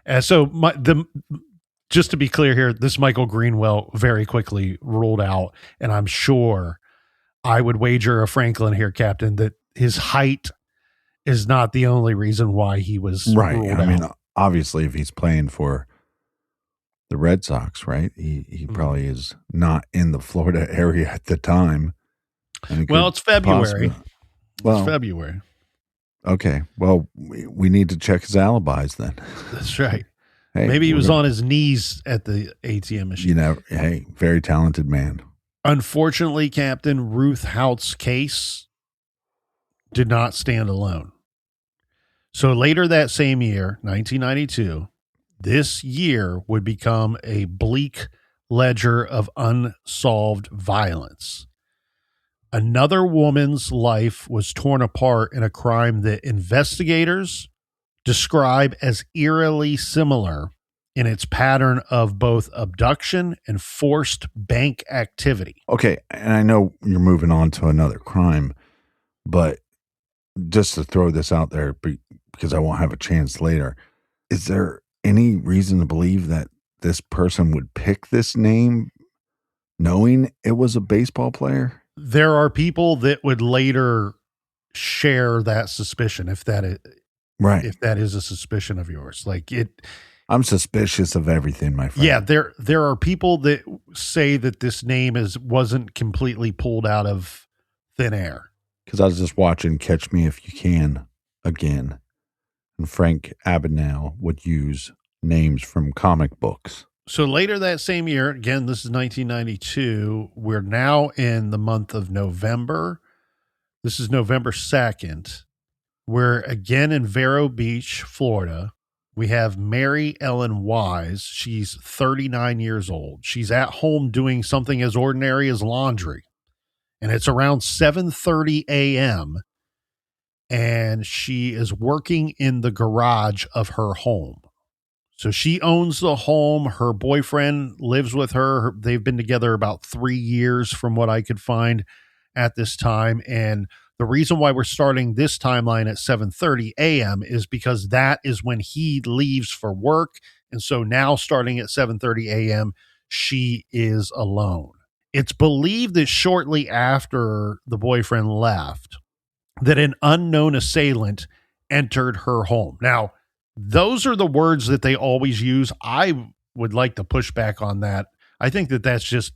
And so just to be clear here, this Michael Greenwell very quickly ruled out, and I'm sure I would wager a Franklin here, Captain, that his height is not the only reason why he was ruled out. I mean, obviously, if he's playing for the Red Sox, right, he probably is not in the Florida area at the time. Well, it's February. It's February. Okay. Well, we need to check his alibis then. That's right. Hey, maybe he was on his knees at the ATM machine. Hey, very talented man. Unfortunately, Captain, Ruth Haut's case did not stand alone. So later that same year, 1992, this year would become a bleak ledger of unsolved violence. Another woman's life was torn apart in a crime that investigators describe as eerily similar in its pattern of both abduction and forced bank activity. Okay, and I know you're moving on to another crime, but just to throw this out there, because I won't have a chance later, is there any reason to believe that this person would pick this name knowing it was a baseball player? There are people that would later share that suspicion if that is a suspicion of yours. I'm suspicious of everything, my friend. Yeah, there are people that say that this name wasn't completely pulled out of thin air. Because I was just watching Catch Me If You Can again, and Frank Abagnale would use names from comic books. So later that same year, again, this is 1992, we're now in the month of November. This is November 2nd. We're again in Vero Beach, Florida. We have Mary Ellen Wise. She's 39 years old. She's at home doing something as ordinary as laundry. And it's around 7:30 a.m. And she is working in the garage of her home. So she owns the home. Her boyfriend lives with her. They've been together about 3 years from what I could find at this time. And the reason why we're starting this timeline at 7:30 a.m. is because that is when he leaves for work. And so now starting at 7:30 a.m., she is alone. It's believed that shortly after the boyfriend left, that an unknown assailant entered her home. Now, those are the words that they always use. I would like to push back on that. I think that's just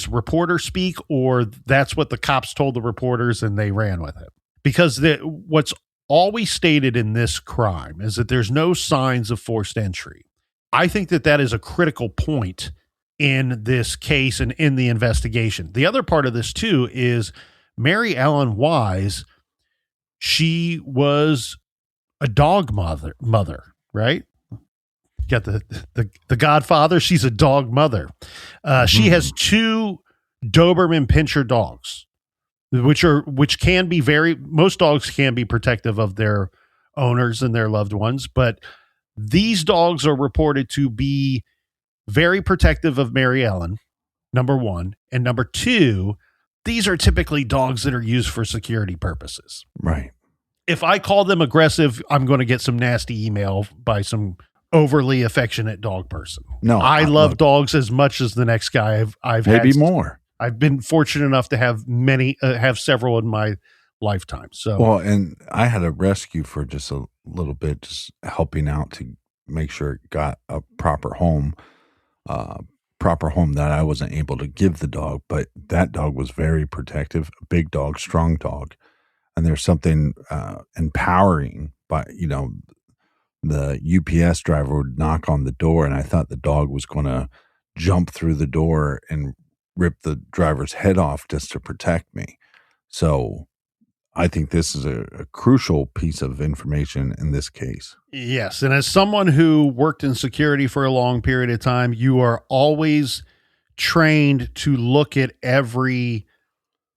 reporter speak, or that's what the cops told the reporters and they ran with it. Because what's always stated in this crime is that there's no signs of forced entry. I think that is a critical point in this case and in the investigation. The other part of this too is Mary Ellen Wise. She was a dog mother, right? Got the Godfather. She's a dog mother. She has 2 Doberman Pinscher dogs, which can be most dogs can be protective of their owners and their loved ones, but these dogs are reported to be very protective of Mary Ellen, number one, and number two, these are typically dogs that are used for security purposes. Right. if I call them aggressive, I'm going to get some nasty email by some overly affectionate dog person. No, I love look, dogs as much as the next guy. I've maybe had, more. I've been fortunate enough to have have several in my lifetime. So, Well, and I had a rescue for just a little bit, just helping out to make sure it got a proper home that I wasn't able to give the dog, but that dog was very protective, a big dog, strong dog. And there's something empowering by, the UPS driver would knock on the door, and I thought the dog was going to jump through the door and rip the driver's head off just to protect me. So I think this is a crucial piece of information in this case. yes. And as someone who worked in security for a long period of time, you are always trained to look at every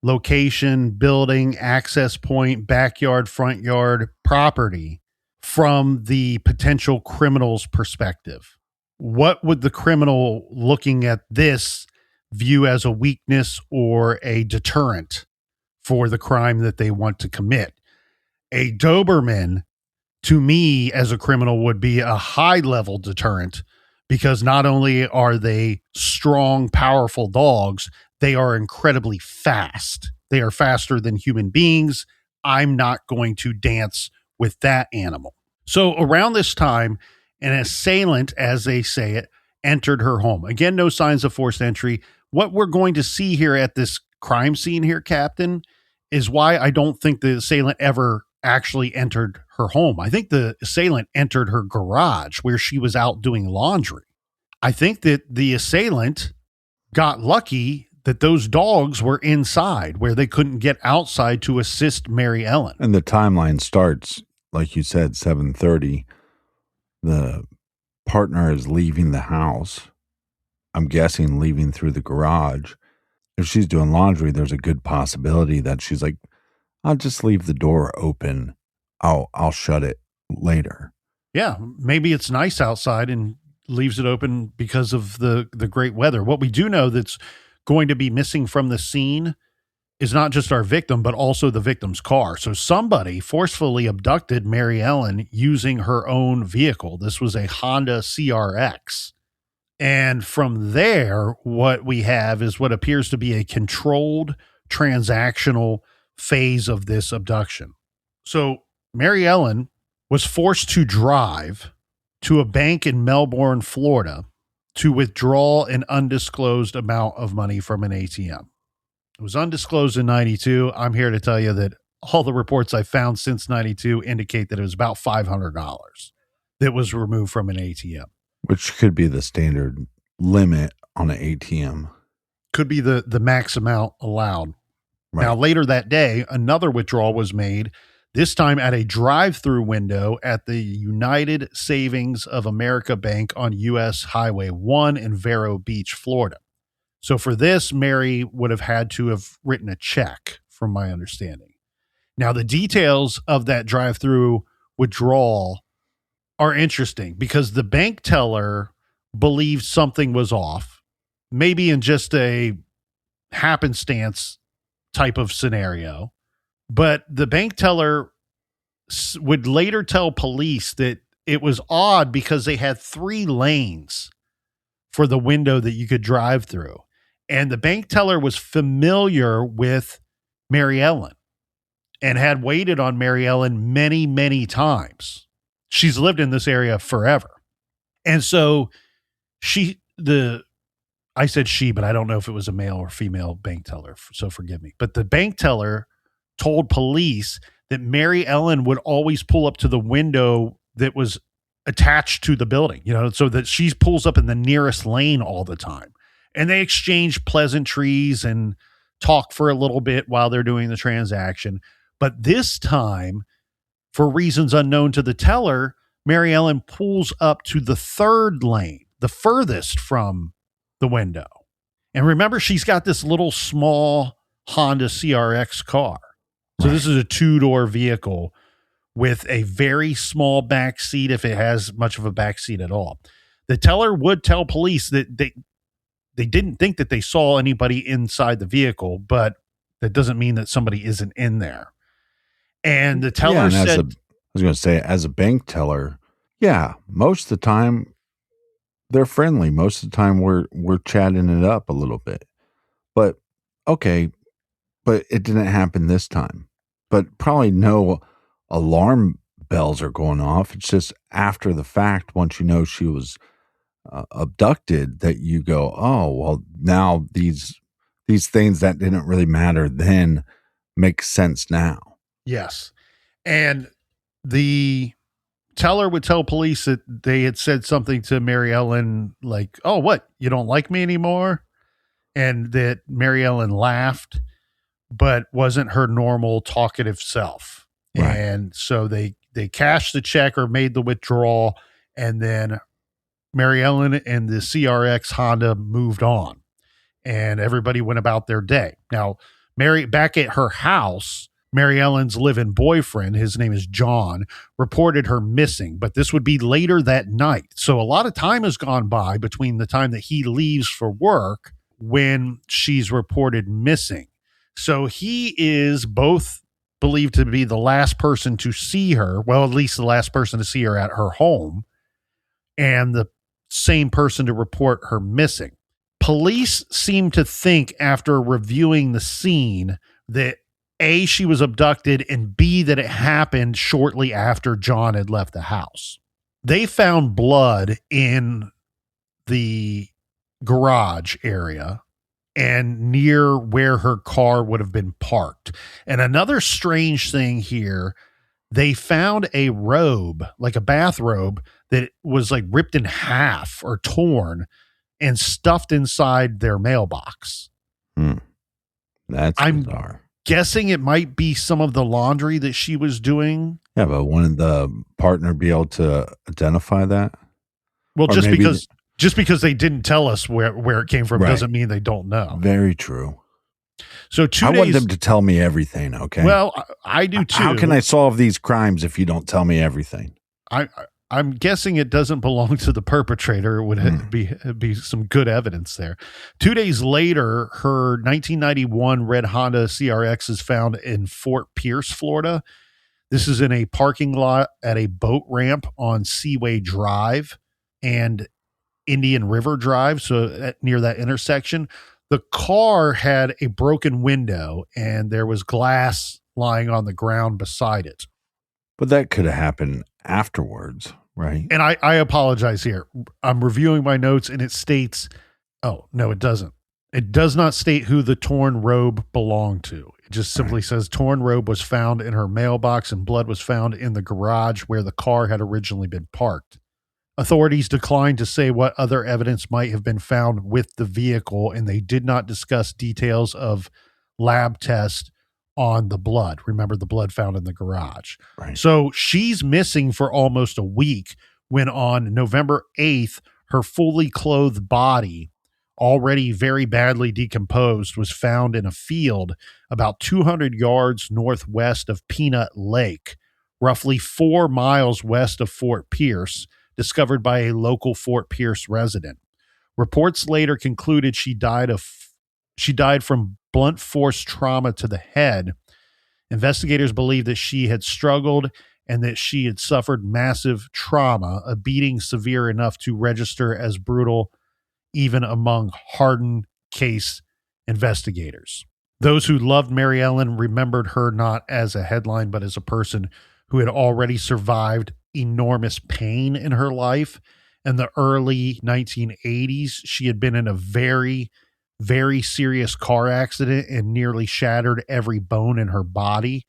location, building, access point, backyard, front yard, property from the potential criminal's perspective. What would the criminal looking at this view as a weakness or a deterrent for the crime that they want to commit? A Doberman, to me, as a criminal, would be a high-level deterrent, because not only are they strong, powerful dogs, they are incredibly fast. They are faster than human beings. I'm not going to dance with that animal. So around this time, an assailant, as they say it, entered her home. Again, no signs of forced entry. What we're going to see here at this crime scene here, Captain, is why I don't think the assailant ever actually entered her home. I think the assailant entered her garage where she was out doing laundry. I think that the assailant got lucky that those dogs were inside where they couldn't get outside to assist Mary Ellen. And the timeline starts, like you said, 7:30. The partner is leaving the house. I'm guessing leaving through the garage. If she's doing laundry, there's a good possibility that she's like, I'll just leave the door open. I'll shut it later. Yeah, maybe it's nice outside and leaves it open because of the great weather. What we do know that's going to be missing from the scene is not just our victim, but also the victim's car. So somebody forcefully abducted Mary Ellen using her own vehicle. This was a Honda CRX. And from there, what we have is what appears to be a controlled transactional phase of this abduction. So Mary Ellen was forced to drive to a bank in Melbourne, Florida, to withdraw an undisclosed amount of money from an ATM. It was undisclosed in 92. I'm here to tell you that all the reports I found since 92 indicate that it was about $500 that was removed from an ATM. Which could be the standard limit on an ATM. Could be the max amount allowed. Right. Now, later that day, another withdrawal was made, this time at a drive-through window at the United Savings of America Bank on U.S. Highway 1 in Vero Beach, Florida. So for this, Mary would have had to have written a check, from my understanding. Now, the details of that drive-through withdrawal are interesting because the bank teller believed something was off, maybe in just a happenstance type of scenario. But the bank teller would later tell police that it was odd because they had 3 lanes for the window that you could drive through. And the bank teller was familiar with Mary Ellen and had waited on Mary Ellen many, many times. She's lived in this area forever. And so I said she, but I don't know if it was a male or female bank teller, so forgive me. But the bank teller told police that Mary Ellen would always pull up to the window that was attached to the building, so that she pulls up in the nearest lane all the time. And they exchange pleasantries and talk for a little bit while they're doing the transaction. But this time, for reasons unknown to the teller, Mary Ellen pulls up to the 3rd lane, the furthest from the window. And remember, she's got this little small Honda CRX car. So This is a 2-door vehicle with a very small back seat, if it has much of a back seat at all. The teller would tell police that they didn't think that they saw anybody inside the vehicle, but that doesn't mean that somebody isn't in there. And the teller and said, I was going to say, as a bank teller, yeah, most of the time they're friendly. Most of the time we're chatting it up a little bit. But okay, but it didn't happen this time. But probably no alarm bells are going off. It's just after the fact, once you know she was abducted, that you go, oh, well, now these things that didn't really matter then make sense now. yes. And the teller would tell police that they had said something to Mary Ellen like, oh, what? You don't like me anymore? And that Mary Ellen laughed, but wasn't her normal talkative self. Right. And so they cashed the check or made the withdrawal, and then Mary Ellen and the CRX Honda moved on, and everybody went about their day. Now, back at her house, Mary Ellen's live-in boyfriend, his name is John, reported her missing, but this would be later that night. So a lot of time has gone by between the time that he leaves for work when she's reported missing. So he is both believed to be the last person to see her, well, at least the last person to see her at her home, and the same person to report her missing. Police seem to think, after reviewing the scene, that A, she was abducted, and B, that it happened shortly after John had left the house. They found blood in the garage area and near where her car would have been parked. And another strange thing here, they found a robe, like a bathrobe, that was like ripped in half or torn and stuffed inside their mailbox. That's bizarre. Guessing it might be some of the laundry that she was doing. Yeah, but wouldn't the partner be able to identify that? Well, Or just because they didn't tell us where it came from, Right. doesn't mean they don't know. Very true. So I want them to tell me everything, okay? Well, I do too. How can I solve these crimes if you don't tell me everything? I'm guessing it doesn't belong to the perpetrator. It would be some good evidence there. 2 days later, her 1991 red Honda CRX is found in Fort Pierce, Florida. This is in a parking lot at a boat ramp on Seaway Drive and Indian River Drive, so near that intersection. The car had a broken window and there was glass lying on the ground beside it. But that could have happened afterwards, right? And I apologize here. I'm reviewing my notes and it states, oh, no, it doesn't. It does not state who the torn robe belonged to. It just simply says torn robe was found in her mailbox and blood was found in the garage where the car had originally been parked. Authorities declined to say what other evidence might have been found with the vehicle, and they did not discuss details of lab tests on the blood. Remember the blood found in the garage. Right. So she's missing for almost a week when on November 8th, her fully clothed body, already very badly decomposed, was found in a field about 200 yards northwest of Peanut Lake, roughly 4 miles west of Fort Pierce, discovered by a local Fort Pierce resident. Reports later concluded she died from blunt force trauma to the head. Investigators believe that she had struggled and that she had suffered massive trauma, a beating severe enough to register as brutal even among hardened case investigators. Those who loved Mary Ellen remembered her not as a headline, but as a person who had already survived enormous pain in her life. In the early 1980s, she had been in a very, very serious car accident and nearly shattered every bone in her body.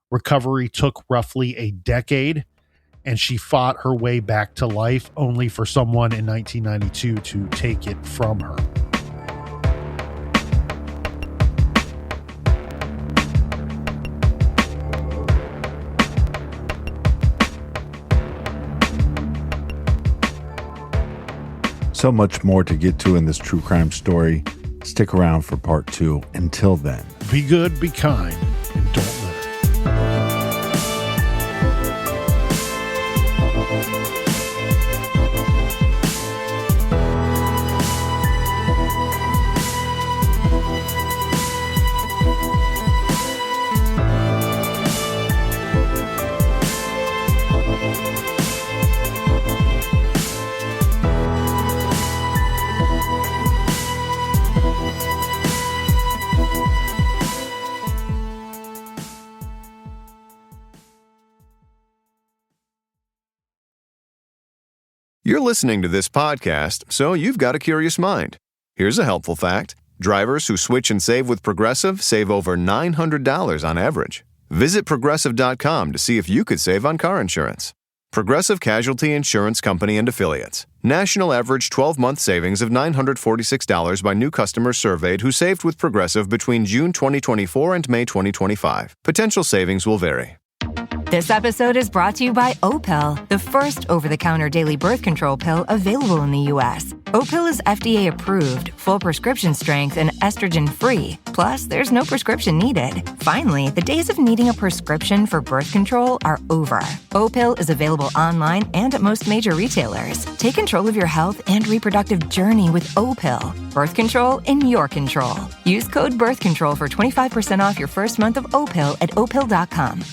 Recovery took roughly a decade, and she fought her way back to life, only for someone in 1992 to take it from her. So much more to get to in this true crime story. Stick around for part 2. Until then, Be good, be kind, and don't litter. You're listening to this podcast, so you've got a curious mind. Here's a helpful fact. Drivers who switch and save with Progressive save over $900 on average. Visit Progressive.com to see if you could save on car insurance. Progressive Casualty Insurance Company and Affiliates. National average 12-month savings of $946 by new customers surveyed who saved with Progressive between June 2024 and May 2025. Potential savings will vary. This episode is brought to you by Opill, the first over-the-counter daily birth control pill available in the U.S. Opill is FDA approved, full prescription strength, and estrogen-free. Plus, there's no prescription needed. Finally, the days of needing a prescription for birth control are over. Opill is available online and at most major retailers. Take control of your health and reproductive journey with Opill. Birth control in your control. Use code BIRTHCONTROL for 25% off your first month of Opill at Opill.com.